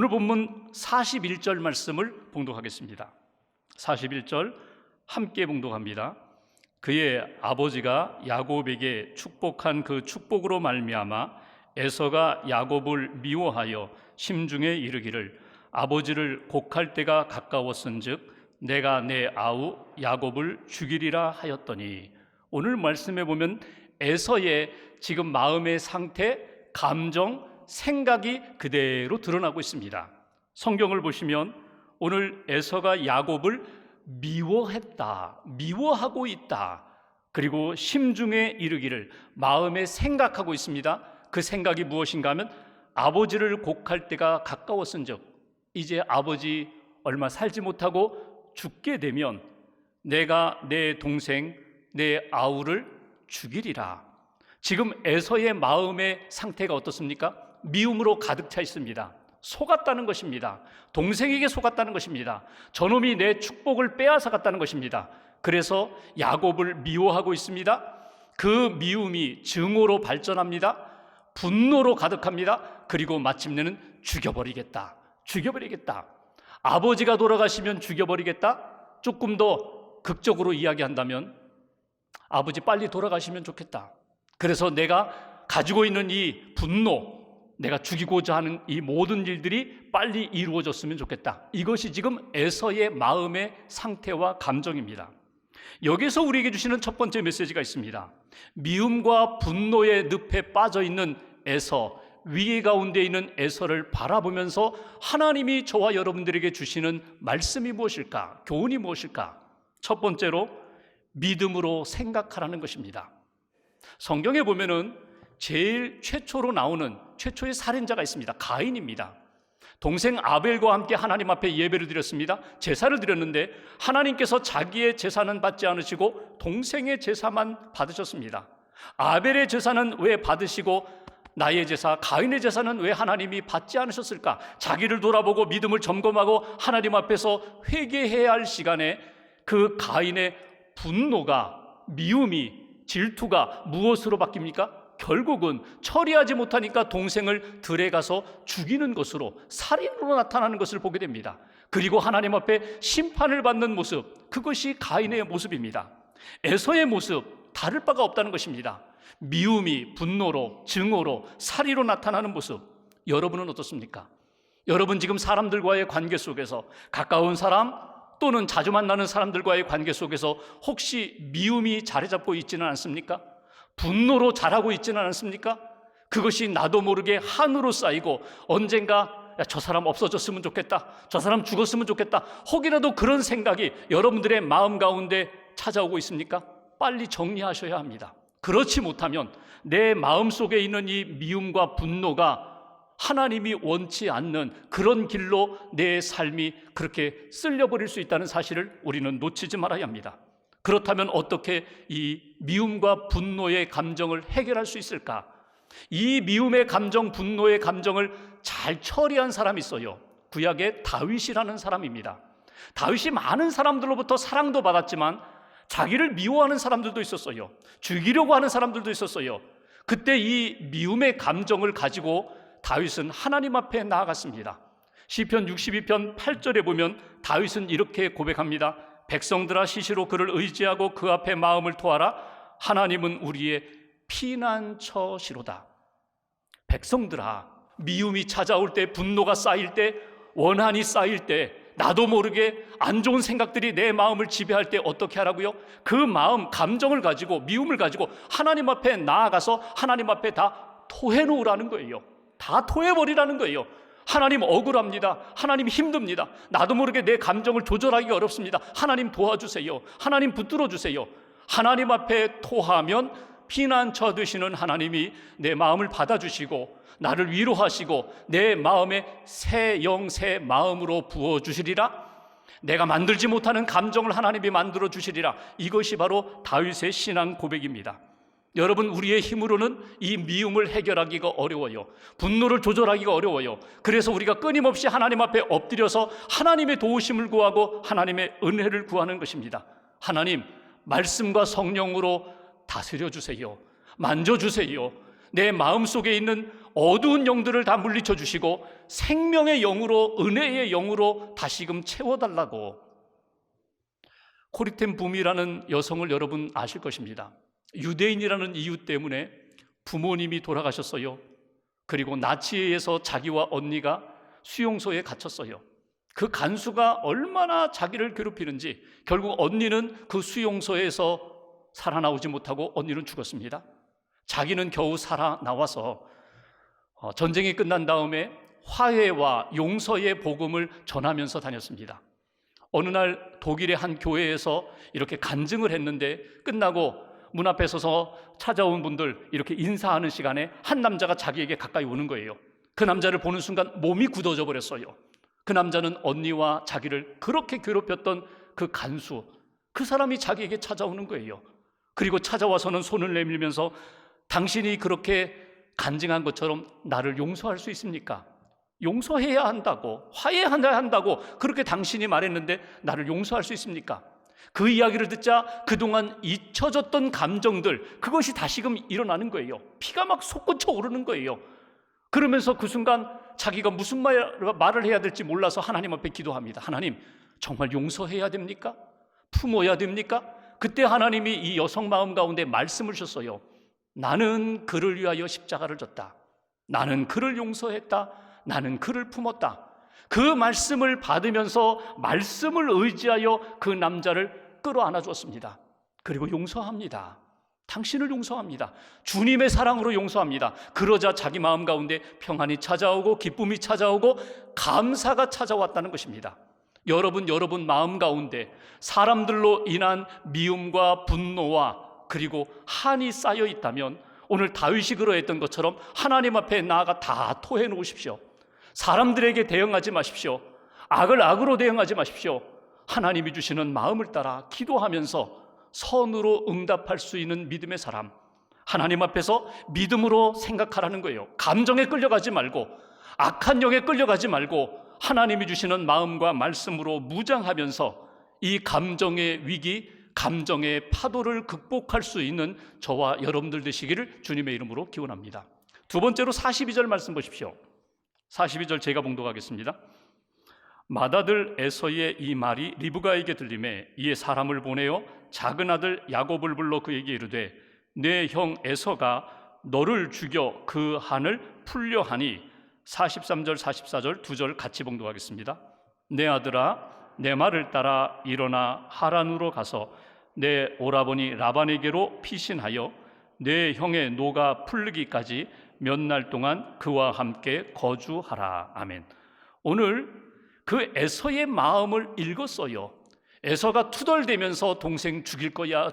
오늘 본문 41절 말씀을 봉독하겠습니다. 41절 함께 봉독합니다. 그의 아버지가 야곱에게 축복한 그 축복으로 말미암아 에서가 야곱을 미워하여 심중에 이르기를 아버지를 곡할 때가 가까웠은즉 내가 내 아우 야곱을 죽이리라 하였더니, 오늘 말씀에 보면 에서의 지금 마음의 상태, 감정, 생각이 그대로 드러나고 있습니다. 성경을 보시면 오늘 에서가 야곱을 미워했다, 미워하고 있다, 그리고 심중에 이르기를 마음에 생각하고 있습니다. 그 생각이 무엇인가 하면 아버지를 곡할 때가 가까웠은즉, 이제 아버지 얼마 살지 못하고 죽게 되면 내가 내 동생 내 아우를 죽이리라. 지금 에서의 마음의 상태가 어떻습니까? 미움으로 가득 차 있습니다. 속았다는 것입니다. 동생에게 속았다는 것입니다. 저놈이 내 축복을 빼앗아갔다는 것입니다. 그래서 야곱을 미워하고 있습니다. 그 미움이 증오로 발전합니다. 분노로 가득합니다. 그리고 마침내는 죽여버리겠다, 죽여버리겠다. 아버지가 돌아가시면 죽여버리겠다. 조금 더 극적으로 이야기한다면 아버지 빨리 돌아가시면 좋겠다. 그래서 내가 가지고 있는 이 분노, 내가 죽이고자 하는 이 모든 일들이 빨리 이루어졌으면 좋겠다. 이것이 지금 에서의 마음의 상태와 감정입니다. 여기서 우리에게 주시는 첫 번째 메시지가 있습니다. 미움과 분노의 늪에 빠져 있는 에서, 위기 가운데 있는 에서를 바라보면서 하나님이 저와 여러분들에게 주시는 말씀이 무엇일까? 교훈이 무엇일까? 첫 번째로 믿음으로 생각하라는 것입니다. 성경에 보면은 제일 최초로 나오는 최초의 살인자가 있습니다. 가인입니다. 동생 아벨과 함께 하나님 앞에 예배를 드렸습니다. 제사를 드렸는데 하나님께서 자기의 제사는 받지 않으시고 동생의 제사만 받으셨습니다. 아벨의 제사는 왜 받으시고 나의 제사, 가인의 제사는 왜 하나님이 받지 않으셨을까? 자기를 돌아보고 믿음을 점검하고 하나님 앞에서 회개해야 할 시간에 그 가인의 분노가, 미움이, 질투가 무엇으로 바뀝니까? 결국은 처리하지 못하니까 동생을 들에 가서 죽이는 것으로, 살인으로 나타나는 것을 보게 됩니다. 그리고 하나님 앞에 심판을 받는 모습, 그것이 가인의 모습입니다. 에서의 모습 다를 바가 없다는 것입니다. 미움이 분노로, 증오로, 살인으로 나타나는 모습. 여러분은 어떻습니까? 여러분 지금 사람들과의 관계 속에서, 가까운 사람 또는 자주 만나는 사람들과의 관계 속에서 혹시 미움이 자리 잡고 있지는 않습니까? 분노로 자라고 있지는 않습니까? 그것이 나도 모르게 한으로 쌓이고 언젠가 저 사람 없어졌으면 좋겠다, 저 사람 죽었으면 좋겠다, 혹이라도 그런 생각이 여러분들의 마음 가운데 찾아오고 있습니까? 빨리 정리하셔야 합니다. 그렇지 못하면 내 마음속에 있는 이 미움과 분노가 하나님이 원치 않는 그런 길로 내 삶이 그렇게 쓸려버릴 수 있다는 사실을 우리는 놓치지 말아야 합니다. 그렇다면 어떻게 이 미움과 분노의 감정을 해결할 수 있을까? 이 미움의 감정, 분노의 감정을 잘 처리한 사람이 있어요. 구약의 다윗이라는 사람입니다. 다윗이 많은 사람들로부터 사랑도 받았지만 자기를 미워하는 사람들도 있었어요. 죽이려고 하는 사람들도 있었어요. 그때 이 미움의 감정을 가지고 다윗은 하나님 앞에 나아갔습니다. 시편 62편 8절에 보면 다윗은 이렇게 고백합니다. 백성들아 시시로 그를 의지하고 그 앞에 마음을 토하라. 하나님은 우리의 피난처시로다. 백성들아, 미움이 찾아올 때, 분노가 쌓일 때, 원한이 쌓일 때, 나도 모르게 안 좋은 생각들이 내 마음을 지배할 때 어떻게 하라고요? 그 마음, 감정을 가지고, 미움을 가지고 하나님 앞에 나아가서 하나님 앞에 다 토해놓으라는 거예요. 다 토해버리라는 거예요. 하나님 억울합니다. 하나님 힘듭니다. 나도 모르게 내 감정을 조절하기가 어렵습니다. 하나님 도와주세요. 하나님 붙들어 주세요. 하나님 앞에 토하면 피난처 되시는 하나님이 내 마음을 받아주시고 나를 위로하시고 내 마음에 새 영, 새 마음으로 부어주시리라. 내가 만들지 못하는 감정을 하나님이 만들어 주시리라. 이것이 바로 다윗의 신앙 고백입니다. 여러분, 우리의 힘으로는 이 미움을 해결하기가 어려워요. 분노를 조절하기가 어려워요. 그래서 우리가 끊임없이 하나님 앞에 엎드려서 하나님의 도우심을 구하고 하나님의 은혜를 구하는 것입니다. 하나님, 말씀과 성령으로 다스려 주세요. 만져주세요. 내 마음속에 있는 어두운 영들을 다 물리쳐 주시고 생명의 영으로, 은혜의 영으로 다시금 채워달라고. 코리텐 붐이라는 여성을 여러분 아실 것입니다. 유대인이라는 이유 때문에 부모님이 돌아가셨어요. 그리고 나치에 의해서 자기와 언니가 수용소에 갇혔어요. 그 간수가 얼마나 자기를 괴롭히는지 결국 언니는 그 수용소에서 살아나오지 못하고 언니는 죽었습니다. 자기는 겨우 살아나와서 전쟁이 끝난 다음에 화해와 용서의 복음을 전하면서 다녔습니다. 어느 날 독일의 한 교회에서 이렇게 간증을 했는데 끝나고 문 앞에 서서 찾아온 분들 이렇게 인사하는 시간에 한 남자가 자기에게 가까이 오는 거예요. 그 남자를 보는 순간 몸이 굳어져 버렸어요. 그 남자는 언니와 자기를 그렇게 괴롭혔던 그 간수, 그 사람이 자기에게 찾아오는 거예요. 그리고 찾아와서는 손을 내밀면서 당신이 그렇게 간증한 것처럼 나를 용서할 수 있습니까? 용서해야 한다고, 화해해야 한다고 그렇게 당신이 말했는데 나를 용서할 수 있습니까? 그 이야기를 듣자 그동안 잊혀졌던 감정들, 그것이 다시금 일어나는 거예요. 피가 막 솟구쳐 오르는 거예요. 그러면서 그 순간 자기가 무슨 말을 해야 될지 몰라서 하나님 앞에 기도합니다. 하나님, 정말 용서해야 됩니까? 품어야 됩니까? 그때 하나님이 이 여성 마음 가운데 말씀을 주셨어요. 나는 그를 위하여 십자가를 졌다. 나는 그를 용서했다. 나는 그를 품었다. 그 말씀을 받으면서 말씀을 의지하여 그 남자를 끌어안아 주었습니다. 그리고 용서합니다. 당신을 용서합니다. 주님의 사랑으로 용서합니다. 그러자 자기 마음 가운데 평안이 찾아오고 기쁨이 찾아오고 감사가 찾아왔다는 것입니다. 여러분 마음 가운데 사람들로 인한 미움과 분노와 그리고 한이 쌓여 있다면 오늘 다윗이 그러했던 것처럼 하나님 앞에 나아가 다 토해 놓으십시오. 사람들에게 대응하지 마십시오. 악을 악으로 대응하지 마십시오. 하나님이 주시는 마음을 따라 기도하면서 선으로 응답할 수 있는 믿음의 사람, 하나님 앞에서 믿음으로 생각하라는 거예요. 감정에 끌려가지 말고, 악한 영에 끌려가지 말고 하나님이 주시는 마음과 말씀으로 무장하면서 이 감정의 위기, 감정의 파도를 극복할 수 있는 저와 여러분들 되시기를 주님의 이름으로 기원합니다. 두 번째로 42절 말씀 보십시오. 42절 제가 봉독하겠습니다. 맏아들 에서의 이 말이 리브가에게 들리매 이에 사람을 보내어 작은 아들 야곱을 불러 그에게 이르되 내 형 에서가 너를 죽여 그 한을 풀려 하니. 43절 44절 두 절 같이 봉독하겠습니다. 내 아들아, 내 말을 따라 일어나 하란으로 가서 내 오라버니 라반에게로 피신하여 내 형의 노가 풀리기까지 몇 날 동안 그와 함께 거주하라. 아멘. 오늘 그 에서의 마음을 읽었어요. 에서가 투덜대면서 동생 죽일 거야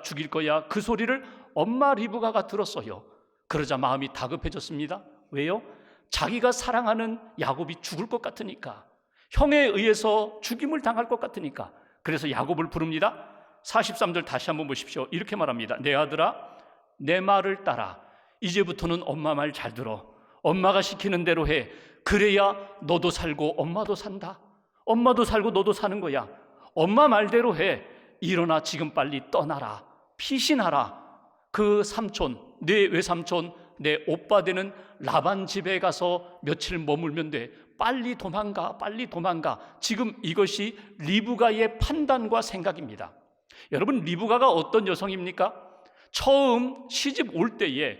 그 소리를 엄마 리브가가 들었어요. 그러자 마음이 다급해졌습니다. 왜요? 자기가 사랑하는 야곱이 죽을 것 같으니까, 형에 의해서 죽임을 당할 것 같으니까. 그래서 야곱을 부릅니다. 43절 다시 한번 보십시오. 이렇게 말합니다. 내 아들아, 내 말을 따라. 이제부터는 엄마 말 잘 들어. 엄마가 시키는 대로 해. 그래야 너도 살고 엄마도 산다. 엄마도 살고 너도 사는 거야. 엄마 말대로 해. 일어나 지금 빨리 떠나라. 피신하라. 그 삼촌, 내 외삼촌, 내 오빠 되는 라반 집에 가서 며칠 머물면 돼. 빨리 도망가, 빨리 도망가. 지금 이것이 리브가의 판단과 생각입니다. 여러분, 리브가가 어떤 여성입니까? 처음 시집 올 때에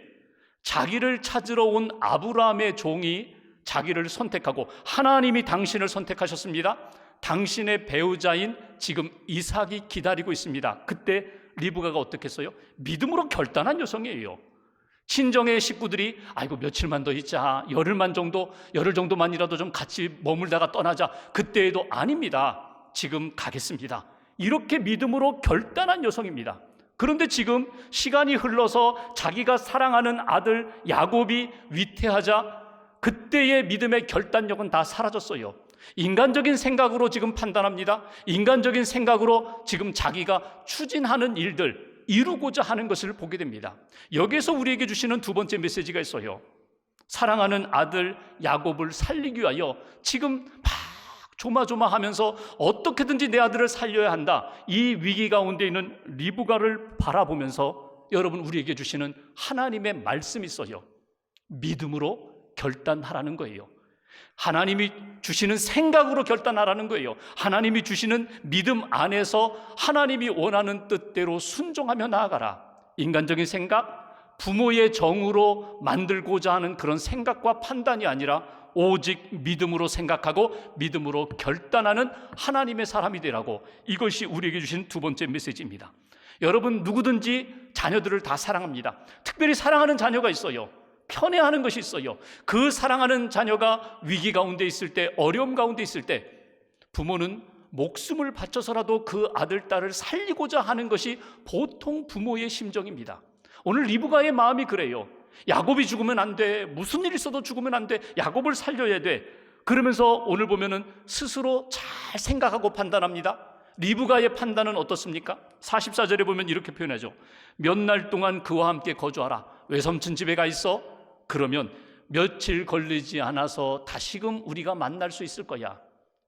자기를 찾으러 온 아브라함의 종이 자기를 선택하고 하나님이 당신을 선택하셨습니다. 당신의 배우자인 지금 이삭이 기다리고 있습니다. 그때 리브가가 어떻게 했어요? 믿음으로 결단한 여성이에요. 친정의 식구들이 아이고 며칠만 더 있자, 열흘 정도만이라도 좀 같이 머물다가 떠나자. 그때에도 아닙니다. 지금 가겠습니다. 이렇게 믿음으로 결단한 여성입니다. 그런데 지금 시간이 흘러서 자기가 사랑하는 아들 야곱이 위태하자 그때의 믿음의 결단력은 다 사라졌어요. 인간적인 생각으로 지금 판단합니다. 인간적인 생각으로 지금 자기가 추진하는 일들, 이루고자 하는 것을 보게 됩니다. 여기에서 우리에게 주시는 두 번째 메시지가 있어요. 사랑하는 아들 야곱을 살리기 위하여 지금 막 조마조마하면서 어떻게든지 내 아들을 살려야 한다. 이 위기 가운데 있는 리브가를 바라보면서 여러분, 우리에게 주시는 하나님의 말씀이 있어요. 믿음으로 결단하라는 거예요. 하나님이 주시는 생각으로 결단하라는 거예요. 하나님이 주시는 믿음 안에서 하나님이 원하는 뜻대로 순종하며 나아가라. 인간적인 생각, 부모의 정으로 만들고자 하는 그런 생각과 판단이 아니라 오직 믿음으로 생각하고 믿음으로 결단하는 하나님의 사람이 되라고, 이것이 우리에게 주신 두 번째 메시지입니다. 여러분, 누구든지 자녀들을 다 사랑합니다. 특별히 사랑하는 자녀가 있어요. 편애하는 것이 있어요. 그 사랑하는 자녀가 위기 가운데 있을 때, 어려움 가운데 있을 때 부모는 목숨을 바쳐서라도 그 아들, 딸을 살리고자 하는 것이 보통 부모의 심정입니다. 오늘 리브가의 마음이 그래요. 야곱이 죽으면 안 돼. 무슨 일 있어도 죽으면 안 돼. 야곱을 살려야 돼. 그러면서 오늘 보면은 스스로 잘 생각하고 판단합니다. 리브가의 판단은 어떻습니까? 44절에 보면 이렇게 표현하죠. 몇 날 동안 그와 함께 거주하라. 외삼촌 집에 가 있어. 그러면 며칠 걸리지 않아서 다시금 우리가 만날 수 있을 거야.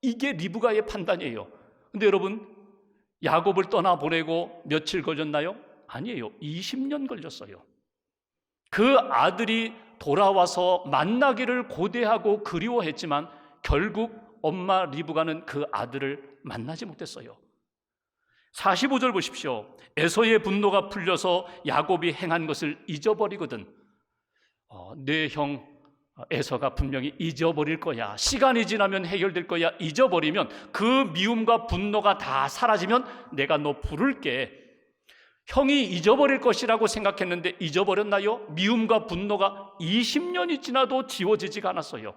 이게 리브가의 판단이에요. 근데 여러분, 야곱을 떠나보내고 며칠 걸렸나요? 아니에요. 20년 걸렸어요. 그 아들이 돌아와서 만나기를 고대하고 그리워했지만 결국 엄마 리브가는 그 아들을 만나지 못했어요. 45절 보십시오. 에서의 분노가 풀려서 야곱이 행한 것을 잊어버리거든. 내 형 에서가 분명히 잊어버릴 거야. 시간이 지나면 해결될 거야. 잊어버리면, 그 미움과 분노가 다 사라지면 내가 너 부를게. 형이 잊어버릴 것이라고 생각했는데 잊어버렸나요? 미움과 분노가 20년이 지나도 지워지지가 않았어요.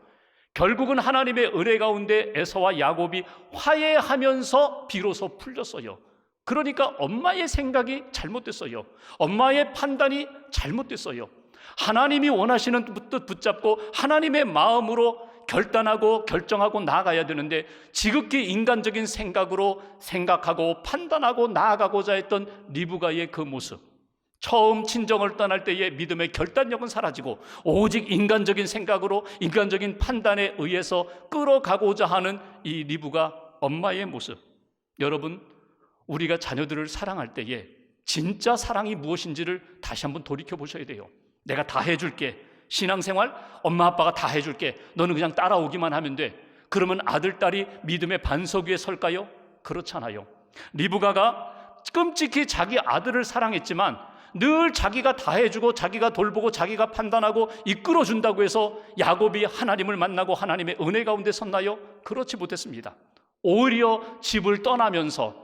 결국은 하나님의 은혜 가운데 에서와 야곱이 화해하면서 비로소 풀렸어요. 그러니까 엄마의 생각이 잘못됐어요. 엄마의 판단이 잘못됐어요. 하나님이 원하시는 뜻 붙잡고 하나님의 마음으로 결단하고 결정하고 나아가야 되는데, 지극히 인간적인 생각으로 생각하고 판단하고 나아가고자 했던 리브가의 그 모습, 처음 친정을 떠날 때의 믿음의 결단력은 사라지고 오직 인간적인 생각으로 인간적인 판단에 의해서 끌어가고자 하는 이 리브가 엄마의 모습. 여러분, 우리가 자녀들을 사랑할 때에 진짜 사랑이 무엇인지를 다시 한번 돌이켜 보셔야 돼요. 내가 다 해줄게. 신앙생활 엄마 아빠가 다 해줄게. 너는 그냥 따라오기만 하면 돼. 그러면 아들, 딸이 믿음의 반석 위에 설까요? 그렇잖아요. 리브가가 끔찍히 자기 아들을 사랑했지만 늘 자기가 다 해주고 자기가 돌보고 자기가 판단하고 이끌어준다고 해서 야곱이 하나님을 만나고 하나님의 은혜 가운데 섰나요? 그렇지 못했습니다. 오히려 집을 떠나면서,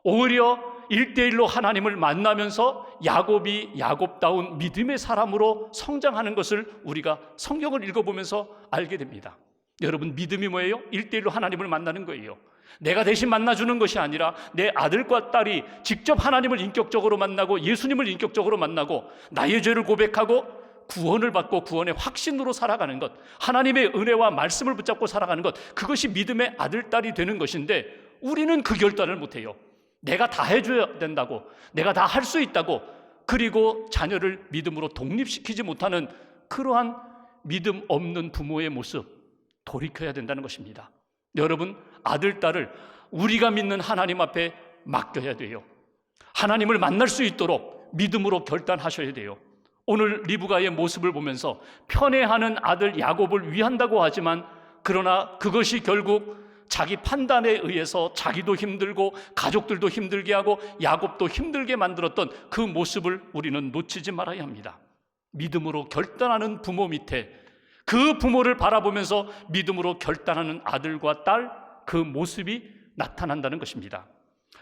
오히려 1대1로 하나님을 만나면서 야곱이 야곱다운 믿음의 사람으로 성장하는 것을 우리가 성경을 읽어보면서 알게 됩니다. 여러분, 믿음이 뭐예요? 1대1로 하나님을 만나는 거예요. 내가 대신 만나주는 것이 아니라 내 아들과 딸이 직접 하나님을 인격적으로 만나고 예수님을 인격적으로 만나고 나의 죄를 고백하고 구원을 받고 구원의 확신으로 살아가는 것, 하나님의 은혜와 말씀을 붙잡고 살아가는 것, 그것이 믿음의 아들, 딸이 되는 것인데 우리는 그 결단을 못해요. 내가 다 해줘야 된다고, 내가 다 할 수 있다고, 그리고 자녀를 믿음으로 독립시키지 못하는 그러한 믿음 없는 부모의 모습, 돌이켜야 된다는 것입니다. 여러분, 아들, 딸을 우리가 믿는 하나님 앞에 맡겨야 돼요. 하나님을 만날 수 있도록 믿음으로 결단하셔야 돼요. 오늘 리브가의 모습을 보면서 편애하는 아들 야곱을 위한다고 하지만, 그러나 그것이 결국 자기 판단에 의해서 자기도 힘들고 가족들도 힘들게 하고 야곱도 힘들게 만들었던 그 모습을 우리는 놓치지 말아야 합니다. 믿음으로 결단하는 부모 밑에 그 부모를 바라보면서 믿음으로 결단하는 아들과 딸, 그 모습이 나타난다는 것입니다.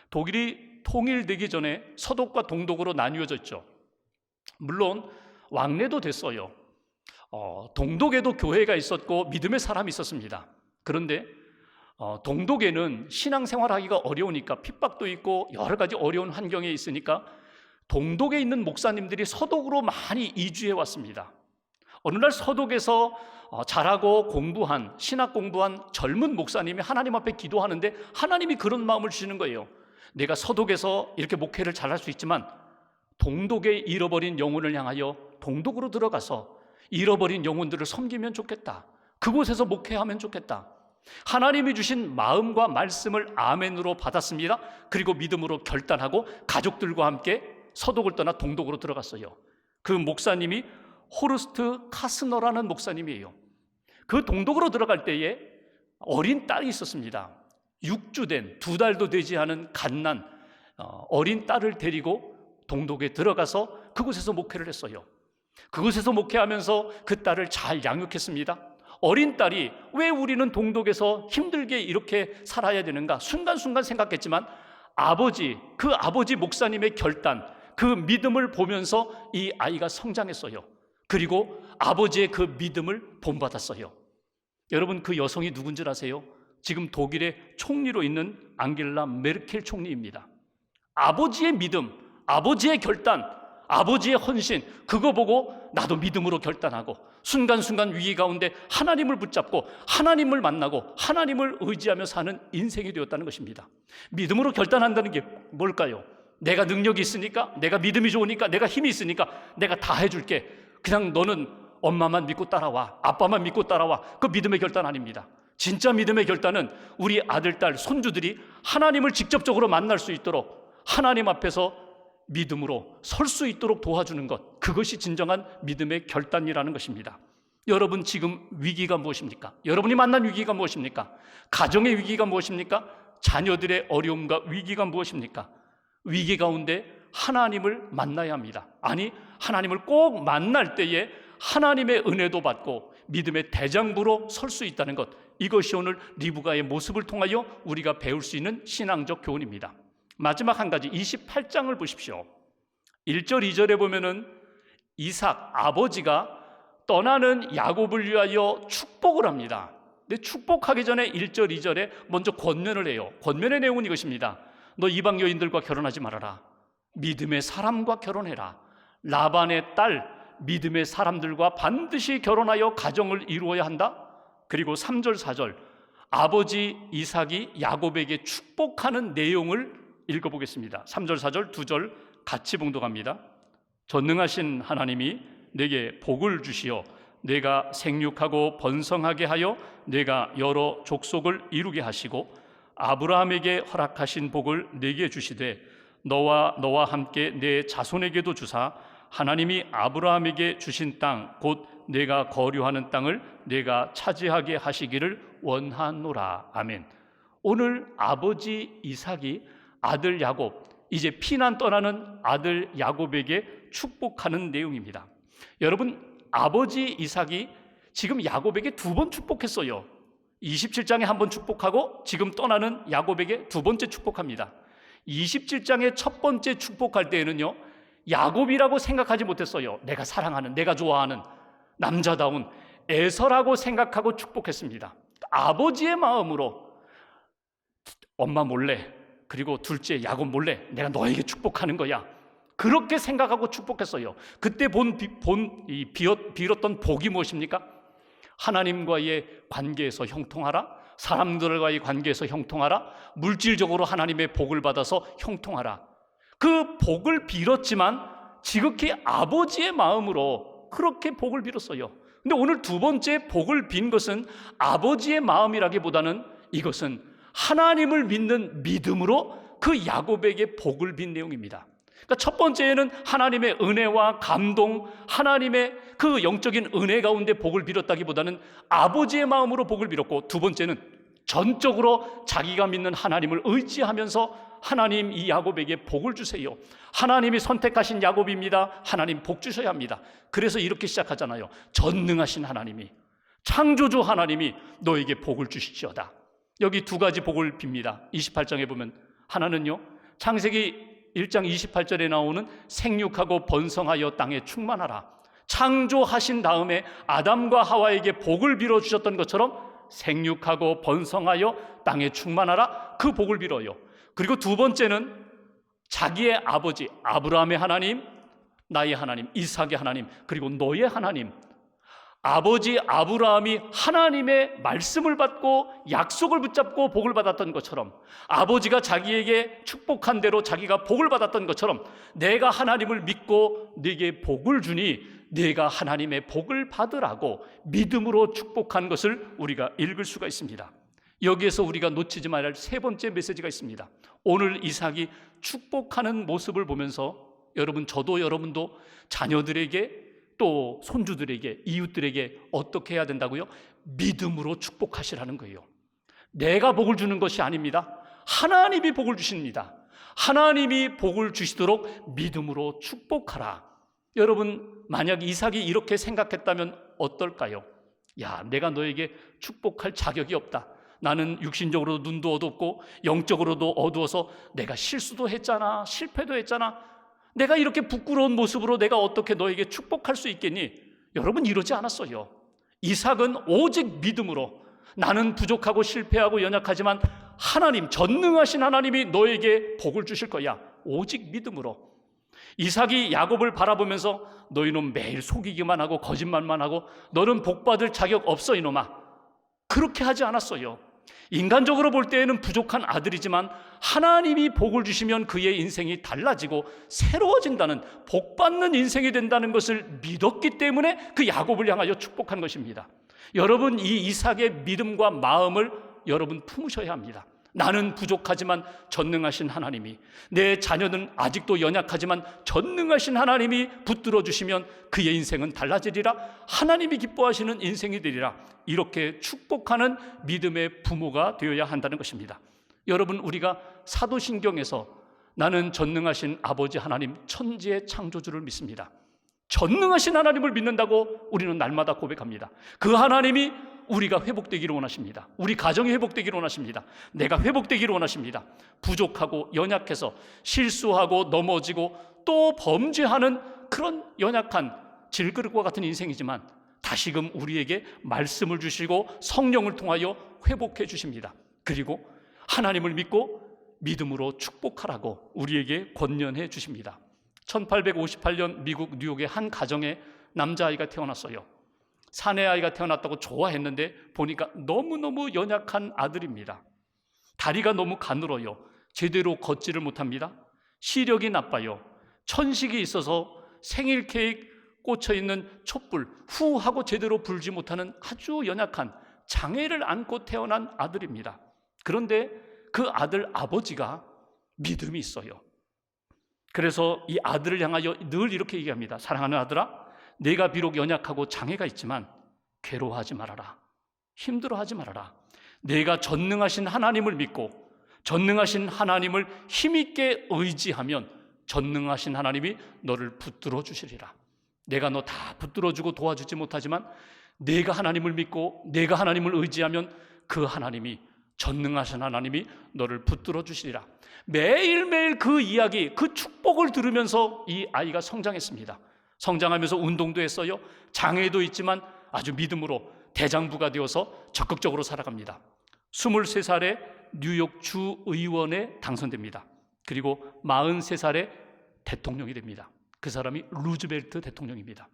독일이 통일되기 전에 서독과 동독으로 나뉘어졌죠. 물론 왕래도 됐어요. 동독에도 교회가 있었고 믿음의 사람이 있었습니다. 그런데 동독에는 신앙생활하기가 어려우니까, 핍박도 있고 여러 가지 어려운 환경에 있으니까 동독에 있는 목사님들이 서독으로 많이 이주해 왔습니다. 어느 날 서독에서 잘하고 공부한, 신학 공부한 젊은 목사님이 하나님 앞에 기도하는데 하나님이 그런 마음을 주시는 거예요. 내가 서독에서 이렇게 목회를 잘할 수 있지만 동독에 잃어버린 영혼을 향하여 동독으로 들어가서 잃어버린 영혼들을 섬기면 좋겠다. 그곳에서 목회하면 좋겠다. 하나님이 주신 마음과 말씀을 아멘으로 받았습니다. 그리고 믿음으로 결단하고 가족들과 함께 서독을 떠나 동독으로 들어갔어요. 그 목사님이 호르스트 카스너라는 목사님이에요. 그 동독으로 들어갈 때에 어린 딸이 있었습니다. 6주 된, 2달도 되지 않은 갓난 어린 딸을 데리고 동독에 들어가서 그곳에서 목회를 했어요. 그곳에서 목회하면서 그 딸을 잘 양육했습니다. 어린 딸이 왜 우리는 동독에서 힘들게 이렇게 살아야 되는가 순간순간 생각했지만 그 아버지 목사님의 결단, 그 믿음을 보면서 이 아이가 성장했어요. 그리고 아버지의 그 믿음을 본받았어요. 여러분, 그 여성이 누군지 아세요? 지금 독일의 총리로 있는 앙겔라 메르켈 총리입니다. 아버지의 믿음, 아버지의 결단, 아버지의 헌신, 그거 보고 나도 믿음으로 결단하고 순간순간 위기 가운데 하나님을 붙잡고 하나님을 만나고 하나님을 의지하며 사는 인생이 되었다는 것입니다. 믿음으로 결단한다는 게 뭘까요? 내가 능력이 있으니까, 내가 믿음이 좋으니까, 내가 힘이 있으니까 내가 다 해줄게. 그냥 너는 엄마만 믿고 따라와, 아빠만 믿고 따라와. 그 믿음의 결단 아닙니다. 진짜 믿음의 결단은 우리 아들, 딸, 손주들이 하나님을 직접적으로 만날 수 있도록 하나님 앞에서 믿음으로 설 수 있도록 도와주는 것, 그것이 진정한 믿음의 결단이라는 것입니다. 여러분, 지금 위기가 무엇입니까? 여러분이 만난 위기가 무엇입니까? 가정의 위기가 무엇입니까? 자녀들의 어려움과 위기가 무엇입니까? 위기 가운데 하나님을 만나야 합니다. 아니, 하나님을 꼭 만날 때에 하나님의 은혜도 받고 믿음의 대장부로 설 수 있다는 것, 이것이 오늘 리브가의 모습을 통하여 우리가 배울 수 있는 신앙적 교훈입니다. 마지막 한 가지, 28장을 보십시오. 1절, 2절에 보면은 이삭 아버지가 떠나는 야곱을 위하여 축복을 합니다. 근데 축복하기 전에 1절, 2절에 먼저 권면을 해요. 권면의 내용은 이것입니다. 너 이방 여인들과 결혼하지 말아라. 믿음의 사람과 결혼해라. 라반의 딸 믿음의 사람들과 반드시 결혼하여 가정을 이루어야 한다. 그리고 3절, 4절 아버지 이삭이 야곱에게 축복하는 내용을 읽어보겠습니다. 3절, 4절, 2절 같이 봉독합니다. 전능하신 하나님이 내게 복을 주시어 내가 생육하고 번성하게 하여 내가 여러 족속을 이루게 하시고 아브라함에게 허락하신 복을 내게 주시되 너와 함께 내 자손에게도 주사 하나님이 아브라함에게 주신 땅 곧 내가 거류하는 땅을 내가 차지하게 하시기를 원하노라. 아멘. 오늘 아버지 이삭이 아들 야곱, 이제 피난 떠나는 아들 야곱에게 축복하는 내용입니다. 여러분, 아버지 이삭이 지금 야곱에게 2번 축복했어요. 27장에 한 번 축복하고 지금 떠나는 야곱에게 2번째 축복합니다. 27장에 첫 번째 축복할 때에는요, 야곱이라고 생각하지 못했어요. 내가 사랑하는, 내가 좋아하는 남자다운 에서라고 생각하고 축복했습니다. 아버지의 마음으로 엄마 몰래, 그리고 둘째 야곱 몰래 내가 너에게 축복하는 거야, 그렇게 생각하고 축복했어요. 그때 빌었던 복이 무엇입니까? 하나님과의 관계에서 형통하라, 사람들과의 관계에서 형통하라, 물질적으로 하나님의 복을 받아서 형통하라. 그 복을 빌었지만 지극히 아버지의 마음으로 그렇게 복을 빌었어요. 근데 오늘 2번째 복을 빈 것은 아버지의 마음이라기보다는 이것은 하나님을 믿는 믿음으로 그 야곱에게 복을 빈 내용입니다. 그러니까 첫 번째는 하나님의 은혜와 감동, 하나님의 그 영적인 은혜 가운데 복을 빌었다기보다는 아버지의 마음으로 복을 빌었고, 2번째는 전적으로 자기가 믿는 하나님을 의지하면서 하나님 이 야곱에게 복을 주세요. 하나님이 선택하신 야곱입니다. 하나님 복 주셔야 합니다. 그래서 이렇게 시작하잖아요. 전능하신 하나님이, 창조주 하나님이 너에게 복을 주시지어다. 여기 2가지 복을 빕니다. 28장에 보면 하나는요, 창세기 1장 28절에 나오는 생육하고 번성하여 땅에 충만하라. 창조하신 다음에 아담과 하와에게 복을 빌어주셨던 것처럼 생육하고 번성하여 땅에 충만하라, 그 복을 빌어요. 그리고 2번째는 자기의 아버지 아브라함의 하나님, 나의 하나님, 이삭의 하나님, 그리고 너의 하나님, 아버지 아브라함이 하나님의 말씀을 받고 약속을 붙잡고 복을 받았던 것처럼, 아버지가 자기에게 축복한 대로 자기가 복을 받았던 것처럼 내가 하나님을 믿고 네게 복을 주니 네가 하나님의 복을 받으라고 믿음으로 축복한 것을 우리가 읽을 수가 있습니다. 여기에서 우리가 놓치지 말아야 할 3번째 메시지가 있습니다. 오늘 이삭이 축복하는 모습을 보면서 여러분, 저도 여러분도 자녀들에게 또 손주들에게, 이웃들에게 어떻게 해야 된다고요? 믿음으로 축복하시라는 거예요. 내가 복을 주는 것이 아닙니다. 하나님이 복을 주십니다. 하나님이 복을 주시도록 믿음으로 축복하라. 여러분, 만약 이삭이 이렇게 생각했다면 어떨까요? 야, 내가 너에게 축복할 자격이 없다. 나는 육신적으로도 눈도 어둡고 영적으로도 어두워서 내가 실수도 했잖아, 실패도 했잖아. 내가 이렇게 부끄러운 모습으로 내가 어떻게 너에게 축복할 수 있겠니? 여러분, 이러지 않았어요. 이삭은 오직 믿음으로, 나는 부족하고 실패하고 연약하지만 하나님, 전능하신 하나님이 너에게 복을 주실 거야. 오직 믿음으로. 이삭이 야곱을 바라보면서 너희는 매일 속이기만 하고 거짓말만 하고 너는 복받을 자격 없어 이놈아. 그렇게 하지 않았어요. 인간적으로 볼 때에는 부족한 아들이지만 하나님이 복을 주시면 그의 인생이 달라지고 새로워진다는, 복받는 인생이 된다는 것을 믿었기 때문에 그 야곱을 향하여 축복한 것입니다. 여러분, 이 이삭의 믿음과 마음을 여러분 품으셔야 합니다. 나는 부족하지만 전능하신 하나님이, 내 자녀는 아직도 연약하지만 전능하신 하나님이 붙들어 주시면 그의 인생은 달라지리라. 하나님이 기뻐하시는 인생이 되리라. 이렇게 축복하는 믿음의 부모가 되어야 한다는 것입니다. 여러분, 우리가 사도신경에서 나는 전능하신 아버지 하나님, 천지의 창조주를 믿습니다. 전능하신 하나님을 믿는다고 우리는 날마다 고백합니다. 그 하나님이 우리가 회복되기를 원하십니다. 우리 가정이 회복되기를 원하십니다. 내가 회복되기를 원하십니다. 부족하고 연약해서 실수하고 넘어지고 또 범죄하는 그런 연약한 질그릇과 같은 인생이지만 다시금 우리에게 말씀을 주시고 성령을 통하여 회복해 주십니다. 그리고 하나님을 믿고 믿음으로 축복하라고 우리에게 권면해 주십니다. 1858년 미국 뉴욕의 한 가정에 남자아이가 태어났어요. 사내아이가 태어났다고 좋아했는데 보니까 너무너무 연약한 아들입니다. 다리가 너무 가늘어요. 제대로 걷지를 못합니다. 시력이 나빠요. 천식이 있어서 생일 케이크 꽂혀있는 촛불 후 하고 제대로 불지 못하는 아주 연약한 장애를 안고 태어난 아들입니다. 그런데 그 아들 아버지가 믿음이 있어요. 그래서 이 아들을 향하여 늘 이렇게 얘기합니다. 사랑하는 아들아, 내가 비록 연약하고 장애가 있지만 괴로워하지 말아라. 힘들어하지 말아라. 내가 전능하신 하나님을 믿고 전능하신 하나님을 힘있게 의지하면 전능하신 하나님이 너를 붙들어 주시리라. 내가 너 다 붙들어주고 도와주지 못하지만 내가 하나님을 믿고 내가 하나님을 의지하면 그 하나님이, 전능하신 하나님이 너를 붙들어 주시리라. 매일매일 그 이야기, 그 축복을 들으면서 이 아이가 성장했습니다. 성장하면서 운동도 했어요. 장애도 있지만 아주 믿음으로 대장부가 되어서 적극적으로 살아갑니다. 23살에 뉴욕 주의원에 당선됩니다. 그리고 43살에 대통령이 됩니다. 그 사람이 루즈벨트 대통령입니다.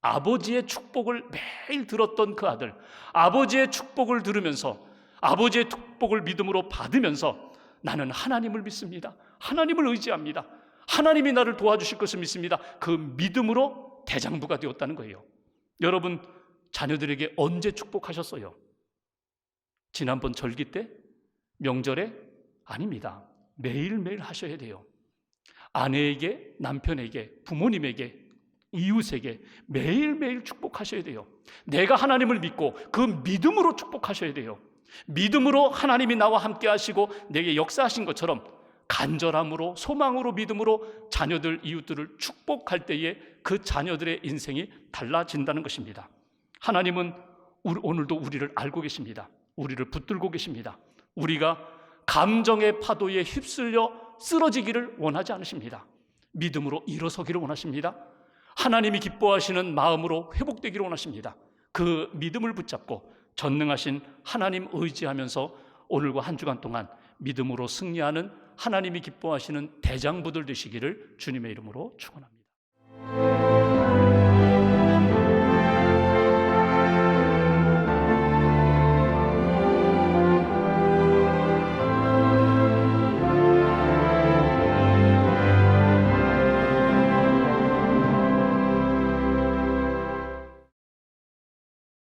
아버지의 축복을 매일 들었던 그 아들, 아버지의 축복을 들으면서, 아버지의 축복을 믿음으로 받으면서 나는 하나님을 믿습니다. 하나님을 의지합니다. 하나님이 나를 도와주실 것을 믿습니다. 그 믿음으로 대장부가 되었다는 거예요. 여러분, 자녀들에게 언제 축복하셨어요? 지난번 절기 때? 명절에? 아닙니다. 매일매일 하셔야 돼요. 아내에게, 남편에게, 부모님에게, 이웃에게 매일매일 축복하셔야 돼요. 내가 하나님을 믿고 그 믿음으로 축복하셔야 돼요. 믿음으로 하나님이 나와 함께 하시고 내게 역사하신 것처럼 간절함으로, 소망으로, 믿음으로 자녀들, 이웃들을 축복할 때에 그 자녀들의 인생이 달라진다는 것입니다. 하나님은 오늘도 우리를 알고 계십니다. 우리를 붙들고 계십니다. 우리가 감정의 파도에 휩쓸려 쓰러지기를 원하지 않으십니다. 믿음으로 일어서기를 원하십니다. 하나님이 기뻐하시는 마음으로 회복되기를 원하십니다. 그 믿음을 붙잡고 전능하신 하나님 의지하면서 오늘과 한 주간 동안 믿음으로 승리하는 하나님이 기뻐하시는 대장부들 되시기를 주님의 이름으로 축원합니다.